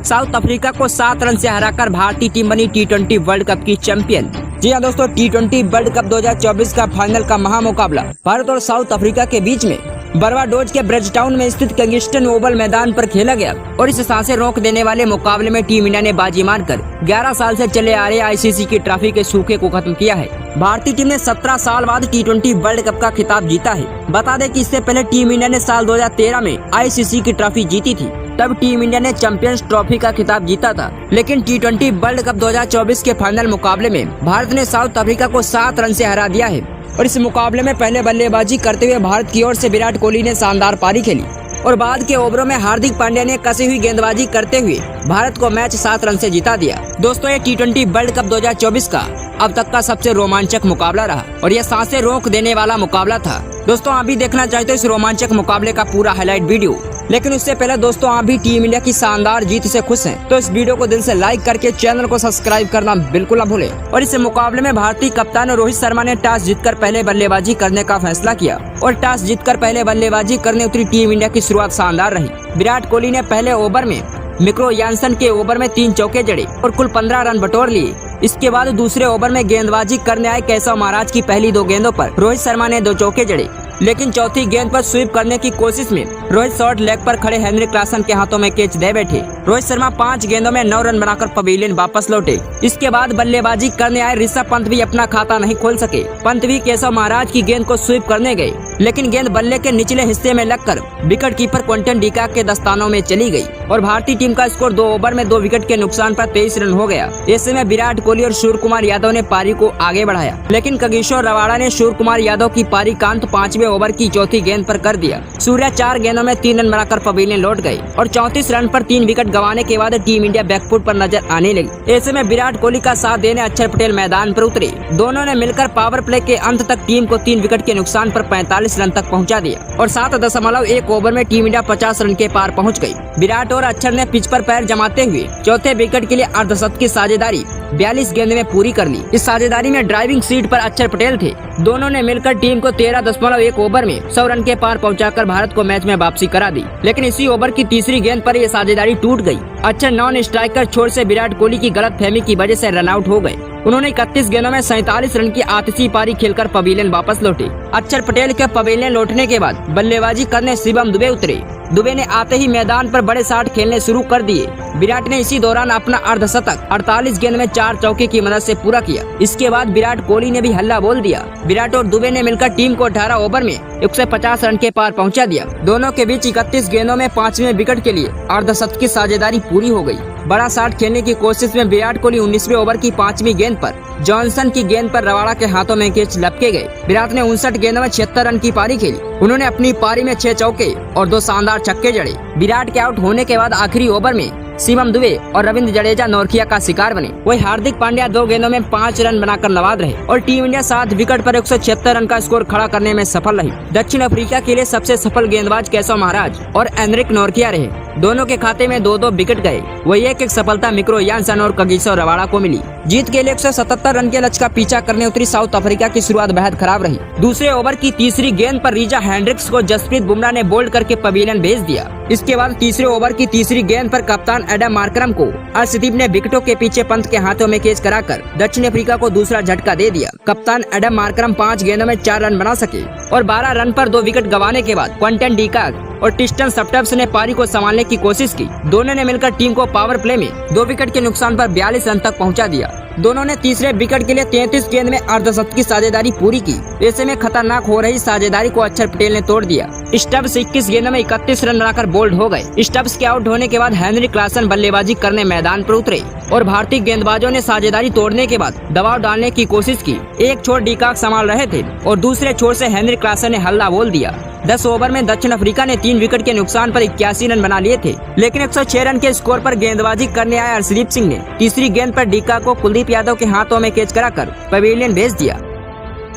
South Africa को 7 run से हराकर भारतीय टीम बनी T20 वर्ल्ड कप की चैंपियन। जी हाँ दोस्तों, T20 वर्ल्ड कप 2024 का फाइनल का महामुकाबला भारत और साउथ अफ्रीका के बीच में बरवाडोज के ब्रिजटाउन में स्थित किंगस्टन ओवल मैदान पर खेला गया और इस सांसें रोक देने वाले मुकाबले में टीम इंडिया ने बाजी मारकर 11 साल से चले आ रहे ICC की ट्रॉफी के सूखे को खत्म किया है। भारतीय टीम ने 17 साल बाद T20 वर्ल्ड कप का खिताब जीता है। बता दें कि इससे पहले टीम इंडिया ने साल 2013 में ICC की ट्रॉफी जीती थी। तब टीम इंडिया ने चैंपियंस ट्रॉफी का खिताब जीता था। लेकिन T20 वर्ल्ड कप 2024 के फाइनल मुकाबले में भारत ने साउथ अफ्रीका को 7 रन से हरा दिया है और इस मुकाबले में पहले बल्लेबाजी करते हुए भारत की ओर से विराट कोहली ने शानदार पारी खेली और बाद के ओवरों में हार्दिक पांड्या ने कसी हुई गेंदबाजी करते हुए भारत को मैच 7 रन से जिता दिया। दोस्तों, ये T20 वर्ल्ड कप 2024 का अब तक का सबसे रोमांचक मुकाबला रहा और यह सांसें रोक देने वाला मुकाबला था। दोस्तों, आप भी देखना चाहते हो इस रोमांचक मुकाबले का पूरा हाईलाइट वीडियो, लेकिन उससे पहले दोस्तों आप भी टीम इंडिया की शानदार जीत से खुश हैं तो इस वीडियो को दिल से लाइक करके चैनल को सब्सक्राइब करना बिल्कुल न भूलें। और इस मुकाबले में भारतीय कप्तान रोहित शर्मा ने टॉस जीतकर पहले बल्लेबाजी करने का फैसला किया और टॉस जीतकर पहले बल्लेबाजी करने उतरी टीम इंडिया की शुरुआत शानदार रही। विराट कोहली ने पहले ओवर में मिक्रो यानसन के ओवर में 3 चौके जड़े और कुल 15 रन बटोर लिए। इसके बाद दूसरे ओवर में गेंदबाजी करने आए केशव महाराज की पहली 2 गेंदों पर रोहित शर्मा ने 2 चौके जड़े, लेकिन चौथी गेंद पर स्वीप करने की कोशिश में रोहित शॉर्ट लेग पर खड़े हेनरी क्लासन के हाथों में कैच दे बैठे। रोहित शर्मा 5 गेंदों में 9 रन बनाकर पवेलियन वापस लौटे। इसके बाद बल्लेबाजी करने आए ऋषभ पंत भी अपना खाता नहीं खोल सके। पंत भी केशव महाराज की गेंद को स्वीप करने गए, लेकिन गेंद बल्ले के निचले हिस्से में लगकर विकेट कीपर क्विंटन डिकॉक के दस्तानों में चली गई और भारतीय टीम का स्कोर 2 ओवर में 2 विकेट के नुकसान पर 23 रन हो गया। ऐसे में विराट कोहली और सूर्य कुमार यादव ने पारी को आगे बढ़ाया, लेकिन कगिसो रबाडा ने सूर्य कुमार यादव की पारी का अंत 5वें ओवर की चौथी गेंद पर कर दिया। सूर्या 4 गेंदों में 3 रन बनाकर पवेलियन लौट गए और 34 रन पर 3 विकेट गंवाने के बाद टीम इंडिया बैकफुट पर नजर आने लगी। ऐसे में विराट कोहली का साथ देने अक्षर पटेल मैदान पर उतरे। दोनों ने मिलकर पावर प्ले के अंत तक टीम को 3 विकेट के नुकसान पर 45 रन तक पहुंचा दिया और 7.1 ओवर में टीम इंडिया 50 रन के पार पहुंच गई। विराट और अक्षर ने पिच पर पैर जमाते हुए चौथे विकेट के लिए अर्धशतक की साझेदारी 42 गेंद में पूरी कर ली। इस साझेदारी में ड्राइविंग सीट पर अक्षर पटेल थे। दोनों ने मिलकर टीम को 13.1 ओवर में 100 रन के पार पहुंचाकर भारत को मैच में वापसी करा दी, लेकिन इसी ओवर की तीसरी गेंद पर यह साझेदारी टूट गई। अक्षर नॉन स्ट्राइकर छोर से विराट कोहली की गलतफहमी की वजह से रन आउट हो गए। उन्होंने 31 गेंदों में 47 रन की आतिशी पारी खेलकर पवेलियन वापस लौटे। अक्षर पटेल के पवेलियन लौटने के बाद बल्लेबाजी करने शिवम दुबे उतरे। दुबे ने आते ही मैदान पर बड़े शॉट खेलने शुरू कर दिए। विराट ने इसी दौरान अपना अर्धशतक 48 गेंद में 4 चौके की मदद से पूरा किया। इसके बाद विराट कोहली ने भी हल्ला बोल दिया। विराट और दुबे ने मिलकर टीम को 18 ओवर में 150 रन के पार पहुंचा दिया। दोनों के बीच 31 गेंदों में 5वें विकेट के लिए अर्धशतक की साझेदारी पूरी हो गई। बड़ा शॉट खेलने की कोशिश में विराट कोहली 19वें ओवर की 5वीं गेंद पर जॉनसन की गेंद पर रबाडा के हाथों में कैच लपके गए। विराट ने 59 गेंदों में 76 रन की पारी खेली। उन्होंने अपनी पारी में 6 चौके और 2 शानदार छक्के जड़े। विराट के आउट होने के बाद आखिरी ओवर में शिवम दुबे और रविंद्र जडेजा नौरकिया का शिकार बने। वही हार्दिक पांड्या 2 गेंदों में 5 रन बनाकर नवाद रहे और टीम इंडिया 7 विकेट पर 176 रन का स्कोर खड़ा करने में सफल रही। दक्षिण अफ्रीका के लिए सबसे सफल गेंदबाज केशव महाराज और एनरिक नौरकिया रहे। दोनों के खाते में 2-2 विकेट गए। वही एक सफलता मिक्रो यानसन और कगिसो रबाडा को मिली। जीत के लिए 177 रन के लक्ष्य का पीछा करने उतरी साउथ अफ्रीका की शुरुआत बेहद खराब रही। दूसरे ओवर की तीसरी गेंद पर रीजा हेंड्रिक्स को जसप्रीत बुमराह ने बोल्ड करके पवेलियन भेज दिया। इसके बाद तीसरे ओवर की तीसरी गेंद पर कप्तान एडम मार्करम को अर्शदीप ने विकेटों के पीछे पंत के हाथों में कैच कराकर दक्षिण अफ्रीका को दूसरा झटका दे दिया। कप्तान एडम मार्करम 5 गेंदों में 4 रन बना सके और 12 रन पर 2 विकेट गंवाने के बाद क्विंटन डिकॉक और टिस्टन सप्टप्स ने पारी को संभालने की कोशिश की। दोनों ने मिलकर टीम को पावर प्ले में 2 विकेट के नुकसान पर 42 रन तक पहुंचा दिया। दोनों ने तीसरे विकेट के लिए 33 गेंद में अर्धशतक की साझेदारी पूरी की। ऐसे में खतरनाक हो रही साझेदारी को अक्षर पटेल ने तोड़ दिया। स्टब्स 21 गेंदों में 31 रन बनाकर बोल्ड हो गए। स्टब्स के आउट होने के बाद हेनरी क्लासन बल्लेबाजी करने मैदान पर उतरे और भारतीय गेंदबाजों ने साझेदारी तोड़ने के बाद दबाव डालने की कोशिश की। एक छोर डिकॉक संभाल रहे थे और दूसरे छोर से हेनरी क्लासन ने हल्ला बोल दिया। 10 ओवर में दक्षिण अफ्रीका ने 3 विकेट के नुकसान पर 81 रन बना लिए थे, लेकिन 106 रन के स्कोर पर गेंदबाजी करने आए अर्शदीप सिंह ने तीसरी गेंद पर डिकॉक को कुलदीप यादव के हाथों में कैच कराकर पवेलियन भेज दिया।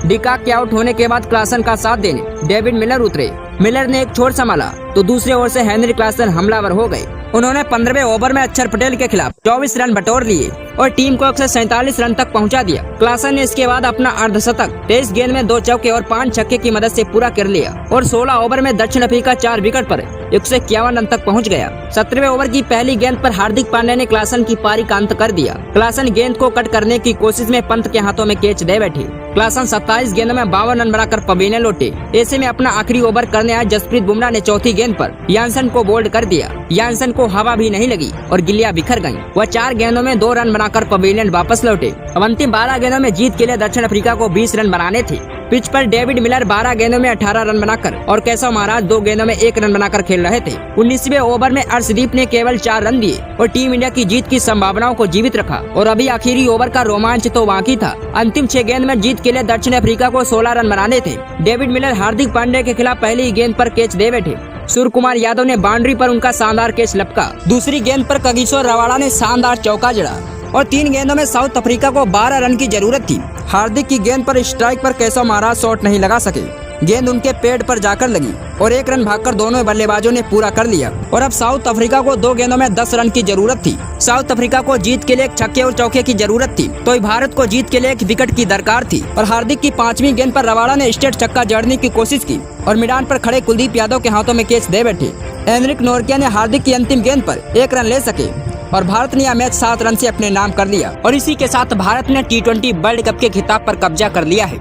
डिकॉक के आउट होने के बाद क्लासन का साथ देने डेविड मिलर उतरे। मिलर ने एक छोर संभाला तो दूसरे ओर से हेनरी क्लासन हमलावर हो गए। उन्होंने 15वें ओवर में अक्षर पटेल के खिलाफ 24 रन बटोर लिए और टीम को 147 रन तक पहुंचा दिया। क्लासन ने इसके बाद अपना अर्धशतक 23 गेंद में 2 चौके और 5 छक्के की मदद से पूरा कर लिया और 16 ओवर में दक्षिण अफ्रीका 4 विकेट पर 151 रन तक पहुंच गया। 17वें ओवर की पहली गेंद पर हार्दिक पांड्या ने क्लासन की पारी का अंत कर दिया। क्लासन गेंद को कट करने की कोशिश में पंत के हाथों में कैच दे बैठे। क्लासन 27 गेंदों में 52 रन बनाकर पवेलियन लौटे। ऐसे में अपना आखिरी ओवर करने आए जसप्रीत बुमराह ने चौथी गेंद पर यानसन को बोल्ड कर दिया। यानसन को हवा भी नहीं लगी और गिल्लियां बिखर गईं। वह 4 गेंदों में 2 रन बनाकर पवेलियन वापस लौटे। अब अंतिम 12 गेंदों में जीत के लिए दक्षिण अफ्रीका को 20 रन बनाने थे। पिच पर डेविड मिलर 12 गेंदों में 18 रन बनाकर और केशव महाराज 2 गेंदों में 1 रन बनाकर खेल रहे थे। 19वें ओवर में अर्शदीप ने केवल 4 रन दिए और टीम इंडिया की जीत की संभावनाओं को जीवित रखा। और अभी आखिरी ओवर का रोमांच तो बाकी था। अंतिम 6 गेंद में जीत के लिए दक्षिण अफ्रीका को 16 रन बनाने थे। डेविड मिलर हार्दिक पांड्या के खिलाफ पहली गेंद पर कैच दे बैठे। सूर्य कुमार यादव ने बाउंड्री पर उनका शानदार कैच लपका। दूसरी गेंद पर कगिसो रबाडा ने शानदार चौका जड़ा और 3 गेंदों में साउथ अफ्रीका को 12 रन की जरूरत थी। हार्दिक की गेंद पर स्ट्राइक पर केशव महाराज शॉट नहीं लगा सके। गेंद उनके पेड़ पर जाकर लगी और 1 रन भागकर दोनों बल्लेबाजों ने पूरा कर लिया और अब साउथ अफ्रीका को 2 गेंदों में 10 रन की जरूरत थी। साउथ अफ्रीका को जीत के लिए एक छक्के और चौके की जरूरत थी तो भारत को जीत के लिए 1 विकेट की दरकार थी और हार्दिक की 5वीं गेंद पर रबाडा ने स्ट्रेट छक्का जड़ने की कोशिश की और मैदान पर खड़े कुलदीप यादव के हाथों में कैच दे बैठे। एनरिक नोरकिया ने हार्दिक की अंतिम गेंद पर 1 रन ले सके और भारत ने यह मैच 7 रन से अपने नाम कर लिया और इसी के साथ भारत ने T20 वर्ल्ड कप के खिताब पर कब्जा कर लिया है।